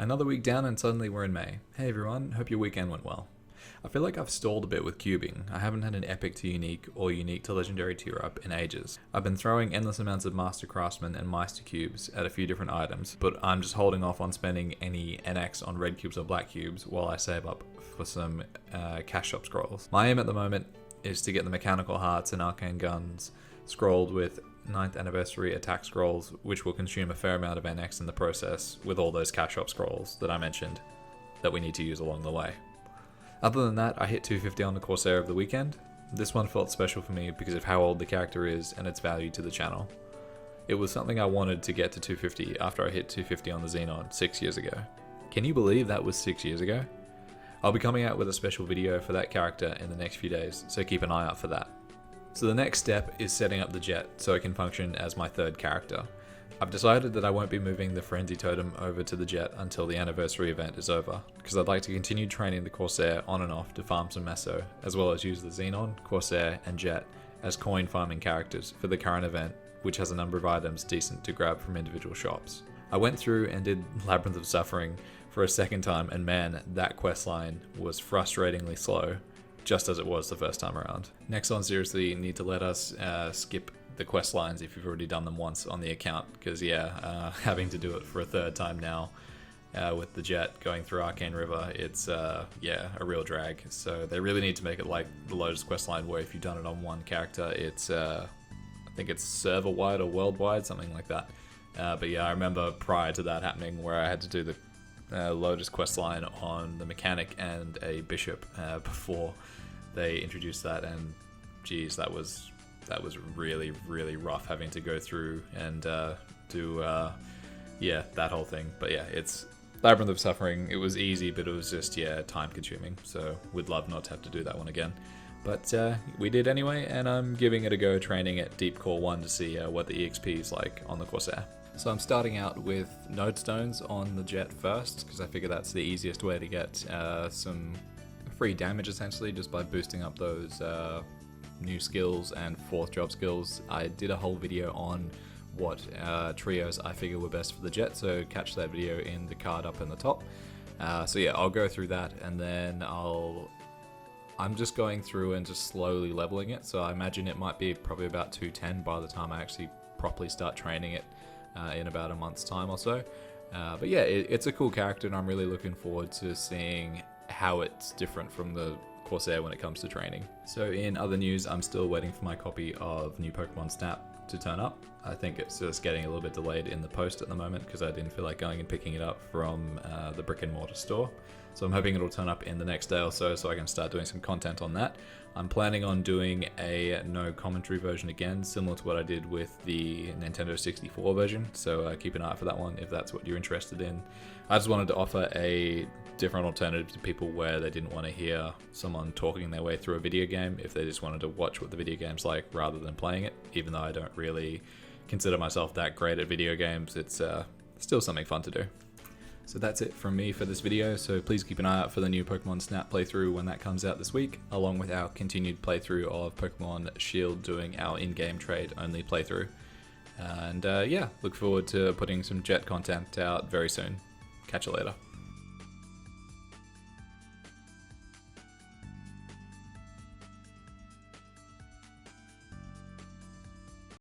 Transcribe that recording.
Another week down and suddenly we're in May. Hey everyone, hope your weekend went well. I feel like I've stalled a bit with cubing. I haven't had an epic to unique or unique to legendary tier up in ages. I've been throwing endless amounts of Master Craftsman and Meister cubes at a few different items, but I'm just holding off on spending any NX on red cubes or black cubes while I save up for some cash shop scrolls. My aim at the moment is to get the mechanical hearts and arcane guns scrolled with 9th anniversary attack scrolls, which will consume a fair amount of NX in the process with all those cash shop scrolls that I mentioned that we need to use along the way. Other than that, I hit 250 on the Corsair of the weekend. This one felt special for me because of how old the character is and its value to the channel. It was something I wanted to get to 250 after I hit 250 on the Xenon 6 years ago. Can you believe that was 6 years ago? I'll be coming out with a special video for that character in the next few days, so keep an eye out for that. So the next step is setting up the Jett so it can function as my third character. I've decided that I won't be moving the Frenzy Totem over to the Jett until the anniversary event is over, because I'd like to continue training the Corsair on and off to farm some Meso, as well as use the Xenon, Corsair and Jett as coin farming characters for the current event, which has a number of items decent to grab from individual shops. I went through and did Labyrinth of Suffering for a second time, and man, that questline was frustratingly slow, just as it was the first time around. Nexon seriously need to let us skip the quest lines if you've already done them once on the account, because having to do it for a third time now with the Jett going through Arcane River, it's a real drag. So they really need to make it like the Lotus quest line, where if you've done it on one character, it's I think it's server wide or worldwide, something like that. But yeah, I remember prior to that happening where I had to do the Lotus quest line on the mechanic and a bishop before they introduced that, and geez, that was really, really rough having to go through and do that whole thing. But yeah, it's Labyrinth of Suffering. It was easy, but it was just time consuming, so we'd love not to have to do that one again. But we did anyway, and I'm giving it a go training at Deep Core 1 to see what the EXP is like on the Corsair. So I'm starting out with Node Stones on the Jett first, because I figure that's the easiest way to get some free damage essentially, just by boosting up those new skills and 4th job skills. I did a whole video on what trios I figure were best for the Jett, so catch that video in the card up in the top. So yeah, I'll go through that, and then I'm just going through and just slowly leveling it, so I imagine it might be probably about 210 by the time I actually properly start training it in about a month's time or so. But yeah, it's a cool character, and I'm really looking forward to seeing how it's different from the Corsair when it comes to training. So in other news, I'm still waiting for my copy of New Pokemon Snap to turn up. I think it's just getting a little bit delayed in the post at the moment because I didn't feel like going and picking it up from the brick and mortar store. So I'm hoping it'll turn up in the next day or so I can start doing some content on that. I'm planning on doing a no commentary version again, similar to what I did with the Nintendo 64 version, so keep an eye out for that one if that's what you're interested in. I just wanted to offer a different alternative to people where they didn't want to hear someone talking their way through a video game, if they just wanted to watch what the video game's like rather than playing it. Even though I don't really consider myself that great at video games, it's still something fun to do. So that's it from me for this video, so please keep an eye out for the new Pokemon Snap playthrough when that comes out this week, along with our continued playthrough of Pokemon Shield doing our in-game trade only playthrough. And look forward to putting some Jett content out very soon. Catch you later.